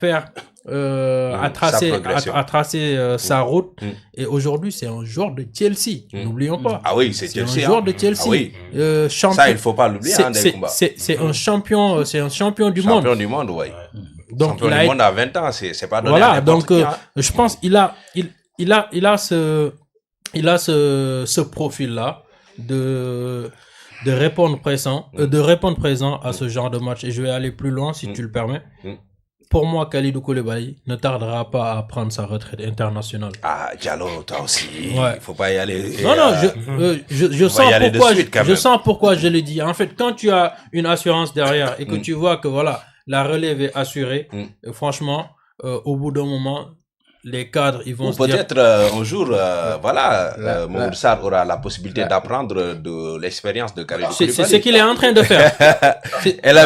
faire à tracer sa route. Et aujourd'hui, c'est un joueur de Chelsea. N'oublions pas. Ah oui, c'est Chelsea. Un joueur de Chelsea. Ah oui. Champion. Ça, il faut pas l'oublier. C'est un champion. C'est un champion du monde. Champion du monde, oui. Donc, champion du monde à 20 ans, c'est pas donné. Voilà. Donc, je pense il a ce profil-là de répondre présent à ce genre de match. Et je vais aller plus loin si tu le permets. Pour moi, Kalidou Koulibaly ne tardera pas à prendre sa retraite internationale. Ah, Diallo, toi aussi. Ouais. Il faut pas y aller. Non, je sens pourquoi je le dis. En fait, quand tu as une assurance derrière et que tu vois que voilà, la relève est assurée, franchement, au bout d'un moment, les cadres, ils vont se dire... Peut-être un jour, Mamoudou Sarr aura la possibilité d'apprendre de l'expérience de Kalidou Koulibaly. C'est ce qu'il est en train de faire. La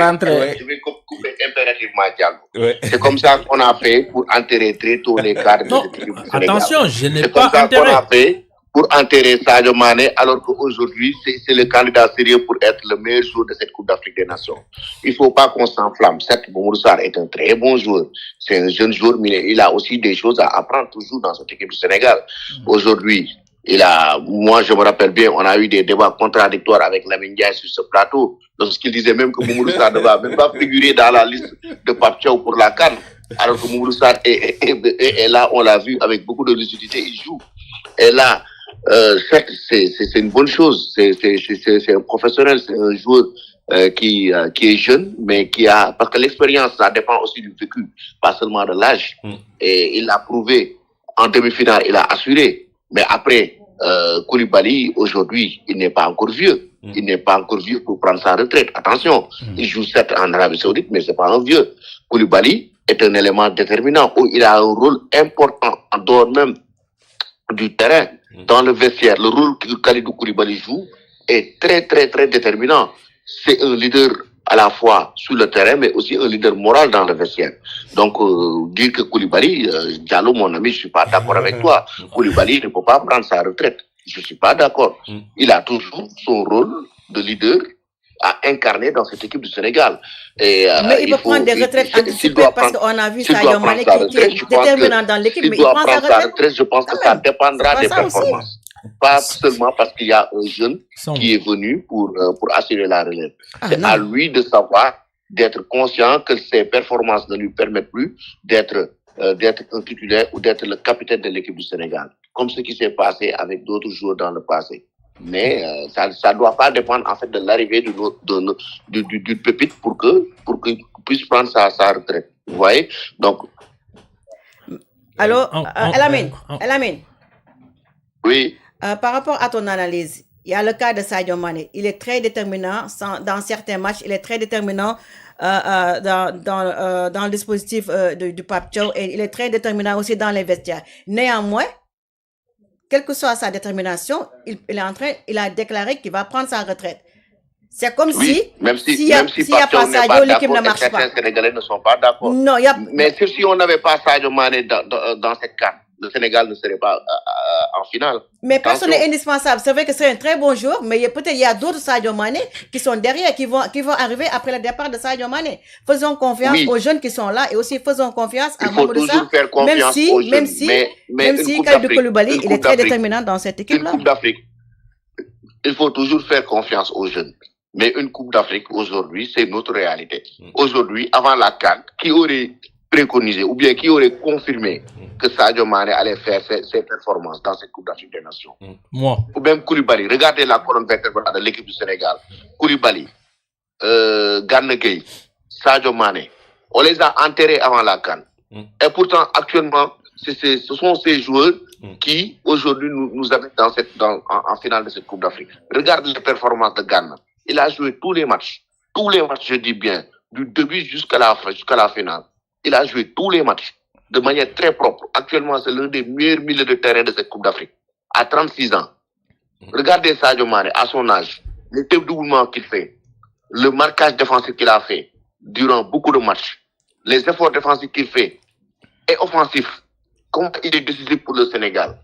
rentrée... Je vais couper impérativement Diallo. Ouais. C'est comme ça qu'on a fait pour enterrer très tôt les cadres. Non, attention, je n'ai pas enterré. C'est comme ça qu'on a fait pour enterrer Sadio Mané, alors qu'aujourd'hui, c'est le candidat sérieux pour être le meilleur joueur de cette Coupe d'Afrique des Nations. Il ne faut pas qu'on s'enflamme. Certes, Mamoudou Sarr est un très bon joueur. C'est un jeune joueur, mais il a aussi des choses à apprendre toujours dans cette équipe du Sénégal. Aujourd'hui, moi je me rappelle bien, on a eu des débats contradictoires avec Lamine Ndiaye sur ce plateau, lorsqu'il disait même que Mamoudou Sarr ne va même pas figurer dans la liste de Pape Thiaw pour la CAN. Alors que Mamoudou Sarr est là, on l'a vu, avec beaucoup de lucidité, il joue. Et là, certes, c'est une bonne chose. C'est un professionnel, c'est un joueur qui est jeune, mais parce que l'expérience, ça dépend aussi du vécu, pas seulement de l'âge. Et il l'a prouvé en demi-finale, il a assuré. Mais après, Koulibaly, aujourd'hui, il n'est pas encore vieux. Il n'est pas encore vieux pour prendre sa retraite. Attention, il joue certes en Arabie Saoudite, mais c'est pas un vieux. Koulibaly est un élément déterminant où il a un rôle important en dehors même du terrain, dans le vestiaire. Le rôle que Kalidou Koulibaly joue est très, très, très déterminant. C'est un leader à la fois sur le terrain, mais aussi un leader moral dans le vestiaire. Donc, dire que Koulibaly, Diallo, mon ami, je suis pas d'accord avec toi. Koulibaly ne peut pas prendre sa retraite. Je suis pas d'accord. Il a toujours son rôle de leader à incarner dans cette équipe du Sénégal. Et, mais il peut prendre des retraites anticipées parce qu'on a vu Sadio Mané qui est déterminant dans l'équipe, mais il prend sa retraite. Je pense que ça dépendra des performances. Pas seulement parce qu'il y a un jeune qui est venu pour assurer la relève. C'est à lui de savoir, d'être conscient que ses performances ne lui permettent plus d'être un titulaire ou d'être le capitaine de l'équipe du Sénégal. Comme ce qui s'est passé avec d'autres joueurs dans le passé. Mais ça doit pas dépendre en fait de l'arrivée du pépite pour qu'il puisse prendre sa retraite. Vous voyez? Donc. Alors, Elamine. Oui. Par rapport à ton analyse, il y a le cas de Sadio Mané. Il est très déterminant dans certains matchs. Il est très déterminant dans le dispositif du Pape Thiaw et il est très déterminant aussi dans les vestiaires. Néanmoins, quelle que soit sa détermination, il a déclaré qu'il va prendre sa retraite. C'est comme s'il n'y a pas Sadio, l'équipe ne marche pas. Certains Sénégalais ne sont pas d'accord. Non, mais si on n'avait pas Sadio Mané dans cette carte, le Sénégal ne serait pas en finale. Mais personne n'est indispensable. C'est vrai que c'est un très bon joueur, mais peut-être il y a d'autres Sadio Mané qui sont derrière, qui vont arriver après le départ de Sadio Mané. Faisons confiance aux jeunes qui sont là et aussi faisons confiance à Mamoudou Sarr. Même si Kalidou Koulibaly, il est très déterminant dans cette équipe-là. Une Coupe d'Afrique. Il faut toujours faire confiance aux jeunes. Mais une Coupe d'Afrique, aujourd'hui, c'est notre réalité. Aujourd'hui, avant la CAN, qui aurait préconisé ou bien qui aurait confirmé que Sadio Mané allait faire ses performances dans cette Coupe d'Afrique des Nations? Moi. Ou même Koulibaly. Regardez la colonne vertébrale de l'équipe du Sénégal. Koulibaly, Gana Gueye, Sadio Mané. On les a enterrés avant la CAN. Et pourtant, actuellement, ce sont ces joueurs qui, aujourd'hui, nous amènent en finale de cette Coupe d'Afrique. Regardez les performances de Gana. Il a joué tous les matchs. Tous les matchs, je dis bien. Du début jusqu'à la finale. Il a joué tous les matchs de manière très propre. Actuellement, c'est l'un des meilleurs milieux de terrain de cette Coupe d'Afrique. À 36 ans. Regardez Sadio Mané, à son âge, le dédoublement qu'il fait, le marquage défensif qu'il a fait durant beaucoup de matchs, les efforts défensifs qu'il fait et offensifs, comment il est décisif pour le Sénégal,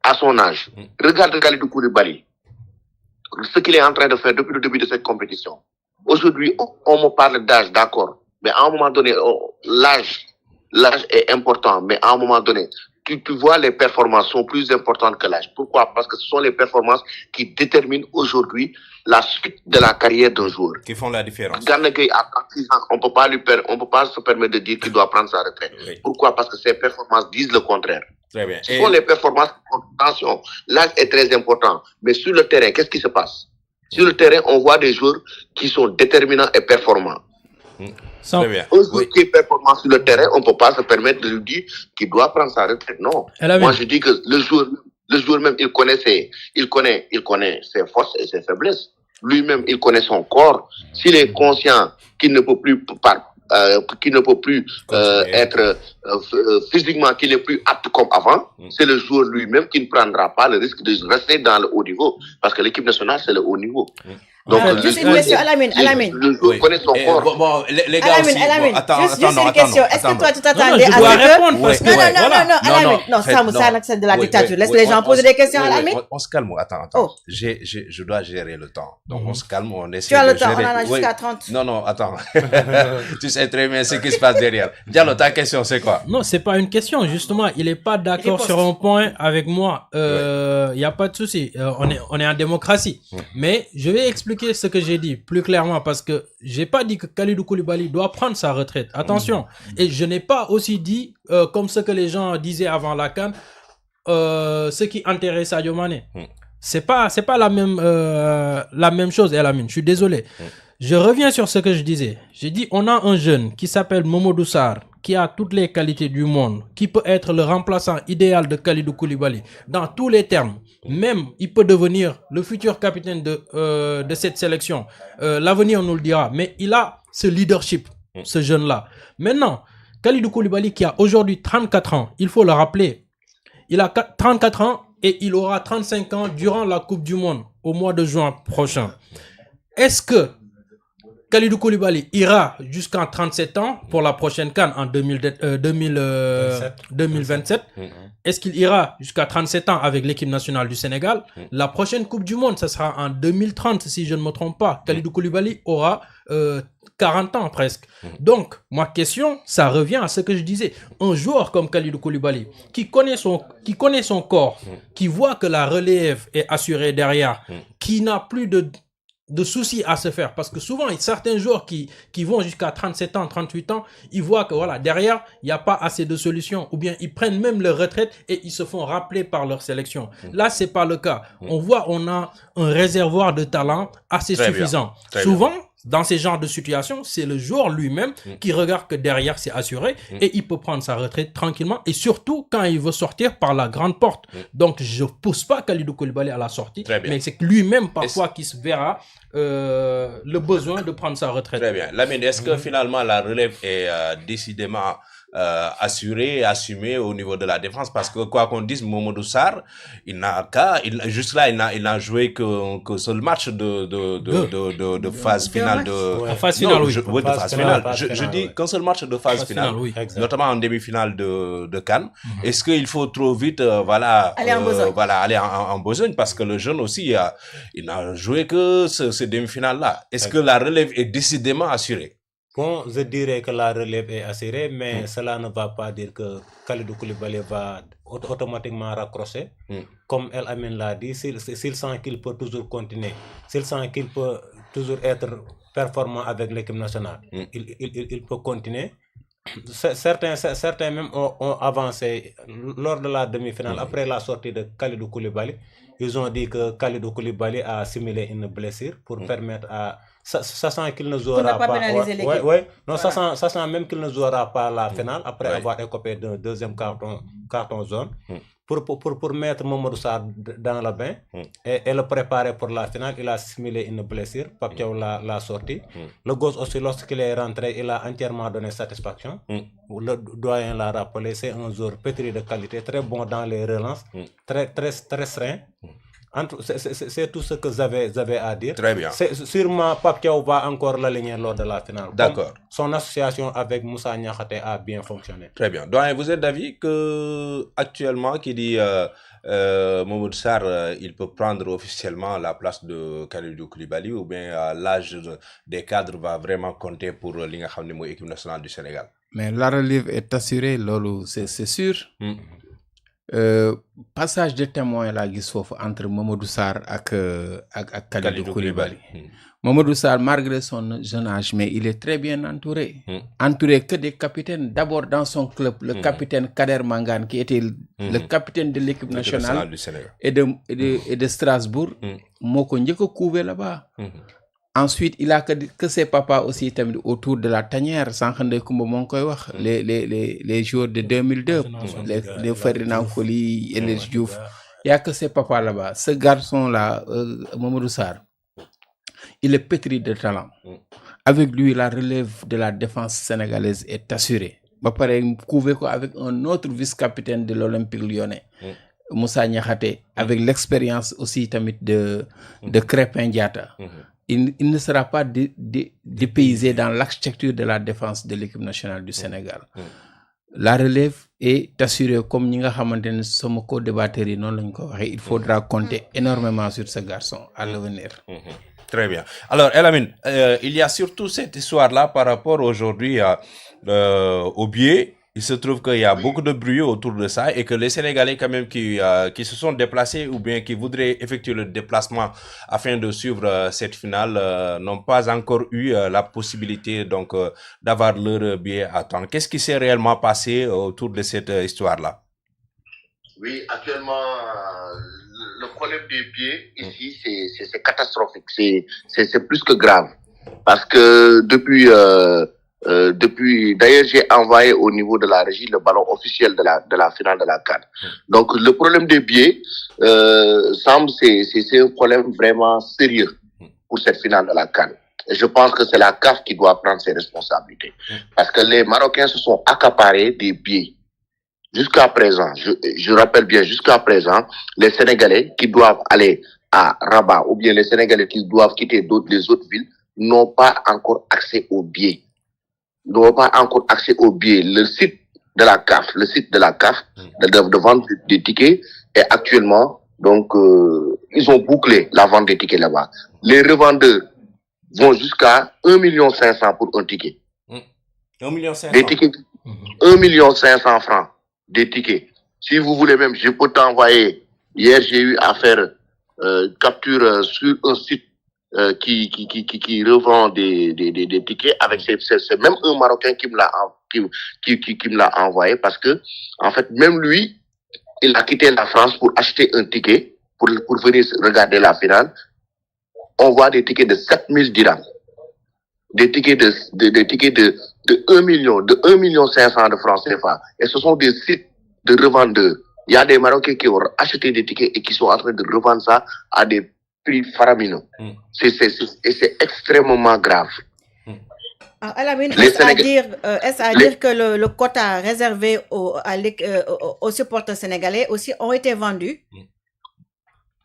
à son âge. Regardez Kalidou Koulibaly, ce qu'il est en train de faire depuis le début de cette compétition. Aujourd'hui, on me parle d'âge, d'accord. Mais à un moment donné, l'âge est important, mais à un moment donné, tu vois, les performances sont plus importantes que l'âge. Pourquoi? Parce que ce sont les performances qui déterminent aujourd'hui la suite de la carrière d'un joueur. Qui font la différence. Gana Gueye à 36 ans, on peut pas se permettre de dire qu'il doit prendre sa retraite. Oui. Pourquoi? Parce que ses performances disent le contraire. Très bien. Ce sont les performances. Attention, l'âge est très important. Mais sur le terrain, qu'est-ce qui se passe? Sur le terrain, on voit des joueurs qui sont déterminants et performants. Très bien. Un joueur qui est performant sur le terrain, on ne peut pas se permettre de lui dire qu'il doit prendre sa retraite. Non. Moi, je dis que le joueur même, il connaît ses forces et ses faiblesses. Lui-même, il connaît son corps. S'il est conscient qu'il ne peut plus être physiquement, qu'il n'est plus apte comme avant, c'est le joueur lui-même qui ne prendra pas le risque de rester dans le haut niveau. Parce que l'équipe nationale, c'est le haut niveau. Donc, juste une question, Alamine. Le joueur connaît son corps. Bon, les gars aussi. Alamine, juste une question. Est-ce que toi, tu à t'attendais ce que... Non, Alamine. Non, ça, c'est de la dictature. Laisse les gens poser des questions, Alamine. On se calme. Attends. Je dois gérer le temps. Donc, on se calme, on essaie de gérer. Tu as le temps, on en a jusqu'à 30. Non, attends. Tu sais très bien ce qui se passe derrière. Diallo, ta question, c'est quoi? Non, c'est pas une question. Justement, il est pas d'accord sur un point avec moi. Il y a pas de souci. On est en démocratie. Mais je vais expliquer ce que j'ai dit plus clairement parce que j'ai pas dit que Kalidou Koulibaly doit prendre sa retraite. Attention. Et je n'ai pas aussi dit, comme ce que les gens disaient avant la CAN, ce qui intéresse Sadio Mané. C'est pas la même chose, Elamine. Je suis désolé. Je reviens sur ce que je disais. J'ai dit, on a un jeune qui s'appelle Mamadou Sarr, qui a toutes les qualités du monde, qui peut être le remplaçant idéal de Kalidou Koulibaly dans tous les termes. Même, il peut devenir le futur capitaine de cette sélection. L'avenir nous le dira. Mais il a ce leadership, ce jeune-là. Maintenant, Kalidou Koulibaly qui a aujourd'hui 34 ans, il faut le rappeler. Il a 34 ans et il aura 35 ans durant la Coupe du Monde au mois de juin prochain. Est-ce que Kalidou Koulibaly ira jusqu'à 37 ans pour la prochaine CAN en 2027. Est-ce qu'il ira jusqu'à 37 ans avec l'équipe nationale du Sénégal? La prochaine Coupe du Monde, ça sera en 2030 si je ne me trompe pas. Kalidou Koulibaly aura 40 ans presque. Donc, ma question, ça revient à ce que je disais. Un joueur comme Kalidou Koulibaly, qui connaît son corps, qui voit que la relève est assurée derrière, qui n'a plus de soucis à se faire, parce que souvent certains joueurs qui vont jusqu'à 37 ans, 38 ans, ils voient que voilà, derrière il n'y a pas assez de solutions, ou bien ils prennent même leur retraite et ils se font rappeler par leur sélection. Là, c'est pas le cas. On voit, on a un réservoir de talent assez suffisant. Souvent, dans ces genres de situations, c'est le joueur lui-même qui regarde que derrière c'est assuré et il peut prendre sa retraite tranquillement, et surtout quand il veut sortir par la grande porte. Donc je pousse pas Kalidou Koulibaly à la sortie, mais c'est que lui-même parfois qui se verra le besoin de prendre sa retraite. Très bien. Lamine, est-ce que finalement la relève est décidément assurée, assumée au niveau de la défense? Parce que quoi qu'on dise, Mamadou Sarr, il n'a joué que seul match de phase finale phase finale, je dis qu'un seul match de phase finale, notamment en demi-finale de CAN. Est-ce qu'il faut trop vite aller en besogne, parce que le jeune aussi il n'a joué que ces demi-finales-là. Est-ce que la relève est décidément assurée? Bon, je dirais que la relève est assurée, mais cela ne va pas dire que Kalidou Koulibaly va automatiquement raccrocher. Comme El Amin l'a dit, s'il sent qu'il peut toujours continuer, s'il sent qu'il peut toujours être performant avec l'équipe nationale, il peut continuer. Certains même ont avancé lors de la demi-finale, après la sortie de Kalidou Koulibaly. Ils ont dit que Kalidou Koulibaly a simulé une blessure pour permettre à... Sachant qu'il ne jouera pas... Non, sachant même qu'il ne jouera pas la finale après avoir écopé d'un deuxième carton jaune. Pour mettre Mamadou Sarr dans le bain et le préparer pour la finale, il a simulé une blessure. Pape Thiaw l'a sorti. Le gosse aussi, lorsqu'il est rentré, il a entièrement donné satisfaction. Le doyen l'a rappelé, c'est un joueur pétri de qualité, très bon dans les relances, très serein. C'est tout ce que j'avais à dire. Très bien. Sûrement, Pape Thiaw va encore l'aligner lors de la finale. D'accord. Son association avec Moussa Niakhaté a bien fonctionné. Très bien. Donc, vous êtes d'avis que actuellement, qui dit Mamadou Sarr, il peut prendre officiellement la place de Kalidou Koulibaly ou bien l'âge des cadres va vraiment compter pour l'équipe nationale du Sénégal? Mais la relève est assurée, Lolo, c'est sûr. Passage de témoin là entre Mamadou Sarr et Kalidou Koulibaly. Mamadou Sarr, malgré son jeune âge, mais il est très bien entouré. Entouré que des capitaines. D'abord dans son club, le capitaine Kader Mangane, qui était le capitaine de l'équipe nationale du Sénégal. et de Strasbourg, Moko Ndjeko couvé là-bas. Ensuite, il a que ses papas aussi autour de la tanière, sans les joueurs de 2002, les Ferdinand Coly et les Diouf. Il n'y a que ses papas là-bas. Ce garçon-là, Mamadou Sarr, il est pétri de talent. Avec lui, la relève de la défense sénégalaise est assurée. Avec un autre vice-capitaine de l'Olympique lyonnais, Moussa Niakhaté, avec l'expérience aussi de Crépin Diatta. Il ne sera pas dépaysé dans l'architecture de la défense de l'équipe nationale du Sénégal. La relève est assurée comme nous sommes co-débatteurs. Il faudra compter énormément sur ce garçon à l'avenir. Très bien. Alors, Elamine, il y a surtout cette histoire-là par rapport aujourd'hui au biais. Il se trouve qu'il y a beaucoup de bruit autour de ça et que les Sénégalais quand même qui se sont déplacés ou bien qui voudraient effectuer le déplacement afin de suivre cette finale n'ont pas encore eu la possibilité donc d'avoir leur billet à temps. Qu'est-ce qui s'est réellement passé autour de cette histoire-là? Oui, actuellement, le problème des billets ici, c'est catastrophique. C'est plus que grave. Parce que depuis, d'ailleurs, j'ai envoyé au niveau de la régie le ballon officiel de la finale de la CAN. Donc, le problème des billets, semble, c'est un problème vraiment sérieux pour cette finale de la CAN. Et je pense que c'est la CAF qui doit prendre ses responsabilités. Parce que les Marocains se sont accaparés des billets. Jusqu'à présent, je rappelle bien, jusqu'à présent, les Sénégalais qui doivent aller à Rabat ou bien les Sénégalais qui doivent quitter les autres villes n'ont pas encore accès aux billets. N'ont pas encore accès aux billets. Le site de la CAF de vente des tickets est actuellement, donc, ils ont bouclé la vente des tickets là-bas. Les revendeurs vont jusqu'à 1,5 million pour un ticket. 1,5 million. Des tickets, 1,5 million francs. Des tickets. Si vous voulez même, je peux t'envoyer. Hier, j'ai eu à faire capture sur un site qui revend des tickets avec c'est même un Marocain qui me l'a envoyé parce que en fait même lui il a quitté la France pour acheter un ticket pour venir regarder la finale. On voit des tickets de 7000 dirhams, des tickets de 1 million, de 1,5 million de francs CFA. Et ce sont des sites de revendeurs. Il y a des Marocains qui ont acheté des tickets et qui sont en train de revendre ça à des prix faramineux. Et c'est extrêmement grave. Est-ce à dire que le quota réservé aux supporters sénégalais aussi ont été vendus?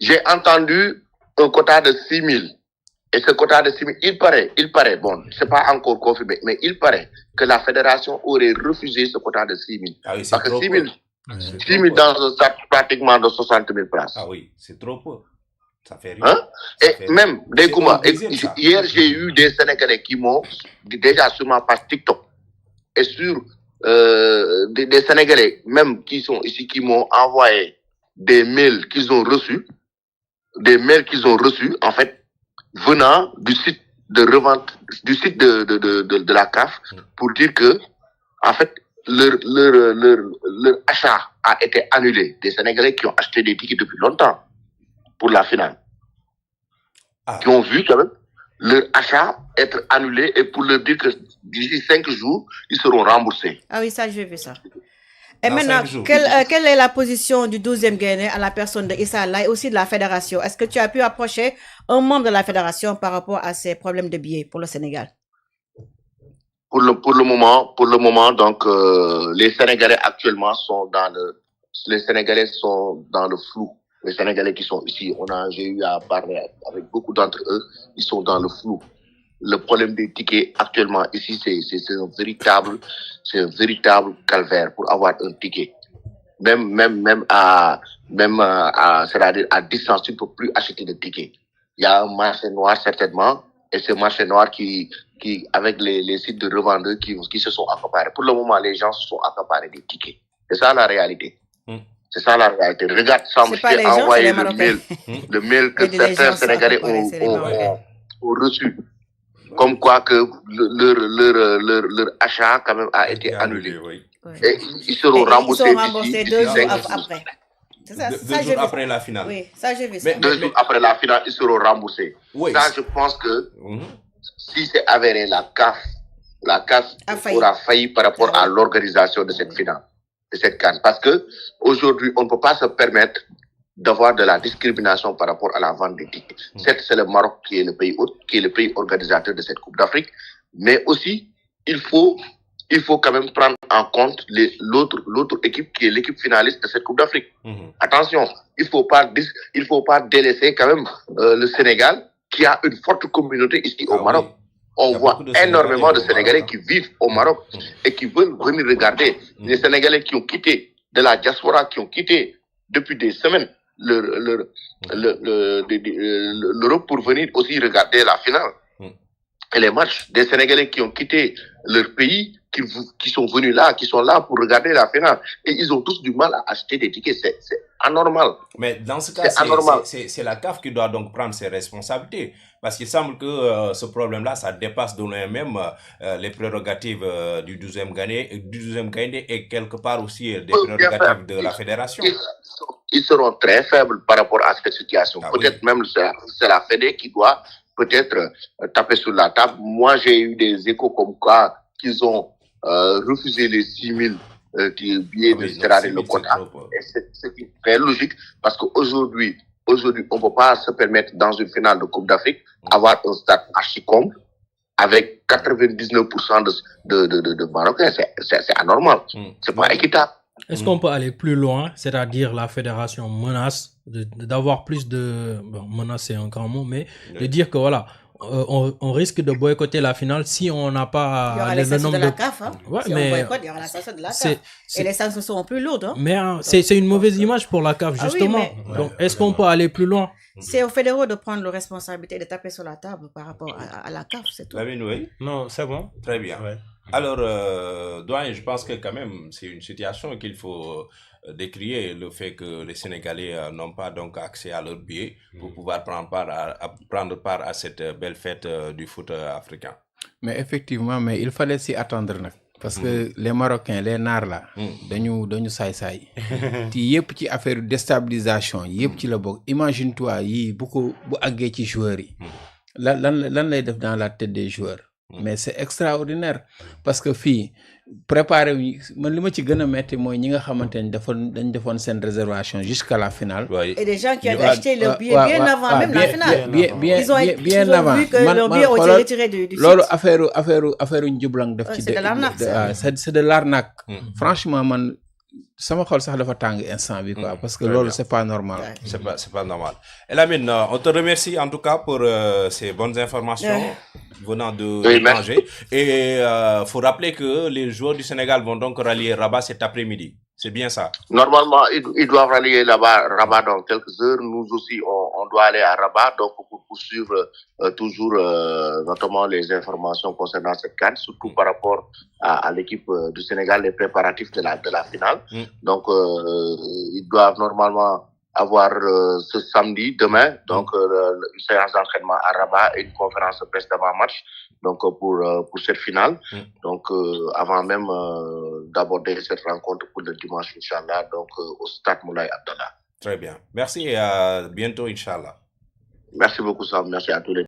J'ai entendu un quota de 6 000. Et ce quota de 6 000, il paraît, bon, c'est pas encore confirmé, mais il paraît que la fédération aurait refusé ce quota de 6 000. Ah oui, parce que 6 000 dans un sac pratiquement de 60 000 places. Ah oui, c'est trop peu. Ça fait rien. Hein? Et même, hier, j'ai eu des Sénégalais qui m'ont, déjà sur ma page TikTok, et sur des Sénégalais, même qui sont ici, qui m'ont envoyé des mails qu'ils ont reçus, en fait, venant du site de revente, du site de la CAF, pour dire que, en fait, leur achat a été annulé. Des Sénégalais qui ont acheté des tickets depuis longtemps pour la finale. Qui ont vu quand même leur achat être annulé et pour leur dire que d'ici 5 jours, ils seront remboursés. Ah oui, ça, j'ai vu ça. Et maintenant, quelle est la position du 12e Guinée à la personne de Issa Allah et aussi de la fédération? Est-ce que tu as pu approcher un membre de la fédération par rapport à ces problèmes de billets pour le Sénégal? Pour le moment, donc, les Sénégalais actuellement sont dans le flou. Les Sénégalais qui sont ici, j'ai eu à parler avec beaucoup d'entre eux, ils sont dans le flou. Le problème des tickets actuellement ici, c'est un véritable calvaire pour avoir un ticket. même à c'est-à-dire à distance, tu ne peux plus acheter de tickets. Il y a un marché noir certainement, et ce marché noir qui avec les sites de revendeurs qui se sont accaparés. Pour le moment, les gens se sont accaparés des tickets. C'est ça la réalité. C'est ça la réalité. Regarde, Sam, je t'ai envoyé le mail que certains Sénégalais ont reçu. Comme quoi que leur achat quand même a été annulé. Oui. Et ils seront remboursés. Ils sont remboursés 2 jours après. C'est ça, deux jours après la finale. Oui, ça j'ai vu ça. 2 jours après la finale, ils seront remboursés. Oui. Ça, je pense que si c'est avéré, la CAF aura failli par rapport à l'organisation de cette finale, de cette CAN. Parce que aujourd'hui, on ne peut pas se permettre d'avoir de la discrimination par rapport à la vente des tickets. Certes, c'est le Maroc qui est le pays hôte, qui est le pays organisateur de cette Coupe d'Afrique, mais aussi, il faut quand même prendre en compte l'autre équipe qui est l'équipe finaliste de cette Coupe d'Afrique. Attention, il faut pas délaisser quand même le Sénégal, qui a une forte communauté ici au Maroc. Oui. On voit énormément de Sénégalais qui vivent au Maroc et qui veulent venir regarder. Les Sénégalais qui ont quitté de la diaspora, qui ont quitté depuis des semaines l'Europe pour venir aussi regarder la finale et les matchs. Des Sénégalais qui ont quitté leur pays, qui sont venus là, qui sont là pour regarder la finale. Et ils ont tous du mal à acheter des tickets. C'est anormal. Mais dans ce cas, c'est la CAF qui doit donc prendre ses responsabilités. Parce qu'il semble que ce problème-là, ça dépasse de même les prérogatives du 12e Gaïndé et quelque part aussi des prérogatives de la fédération. Ils seront très faibles par rapport à cette situation. Peut-être même c'est la Fédé qui doit peut-être taper sur la table. Moi, j'ai eu des échos comme quoi qu'ils ont refusé les 6 000 billets de le quota. Et c'est très logique parce qu'aujourd'hui, on ne peut pas se permettre dans une finale de Coupe d'Afrique avoir un stade archi-comble avec 99% de Marocains. C'est anormal. C'est pas équitable. Est-ce qu'on peut aller plus loin, c'est-à-dire la fédération menace d'avoir plus de... Bon, menace c'est un grand mot, mais de dire que voilà, on risque de boycotter la finale si on n'a pas... Il y aura les sanctions de la CAF. Hein. Ouais, si on boycotte, il y aura la sanction de la CAF. Et les sanctions seront plus lourdes. Hein. Mais c'est une mauvaise image pour la CAF, justement. Oui, mais... Donc, est-ce qu'on peut aller plus loin? C'est aux fédéraux de prendre la responsabilité de taper sur la table par rapport à la CAF, c'est tout. Oui. Non, c'est bon. Très bien. Ouais. Alors, Doyen, je pense que quand même, c'est une situation qu'il faut décrier, le fait que les Sénégalais n'ont pas donc accès à leur billet pour pouvoir prendre part à cette belle fête du foot africain. Mais effectivement, il fallait s'y attendre. Parce que les Marocains, les Nars là, dañu saay-saay. Ti yépp ci affaire déstabilisation, yépp ci la bok. Imagine-toi yi bu àggee ci joueurs yi. Lan lay def dans la tête des joueurs. Mais c'est extraordinaire parce que fii préparé man li ma ci gën a metti mooy ñi nga xamante ne dañ defoon seen réservation jusqu'à la finale. Et des gens qui ont acheté leur billet bien avant même la finale. Ils ont vu que leur billet ont été retirés du site. Loolu affaire njublang def ci. C'est de l'arnaque. C'est de l'arnaque. Franchement man sama xol sax dafa tàng instant bi quoi parce que loolu c'est pas normal. C'est pas normal. Elamine, on te remercie en tout cas pour ces bonnes informations venant de l'étranger. Et faut rappeler que les joueurs du Sénégal vont donc rallier Rabat cet après-midi. C'est bien ça? Normalement, ils doivent rallier Rabat dans quelques heures. Nous aussi, on doit aller à Rabat donc pour poursuivre toujours notamment les informations concernant cette CAN, surtout par rapport à l'équipe du Sénégal, les préparatifs de la finale. Donc, ils doivent normalement avoir ce samedi, demain, donc une séance d'entraînement à Rabat et une conférence de presse d'avant-match donc pour cette finale. Donc avant même d'aborder cette rencontre pour le dimanche, Inch'Allah, donc au stade Moulay Abdallah. Très bien. Merci et à bientôt, Inch'Allah. Merci beaucoup, Sam. Merci à tous les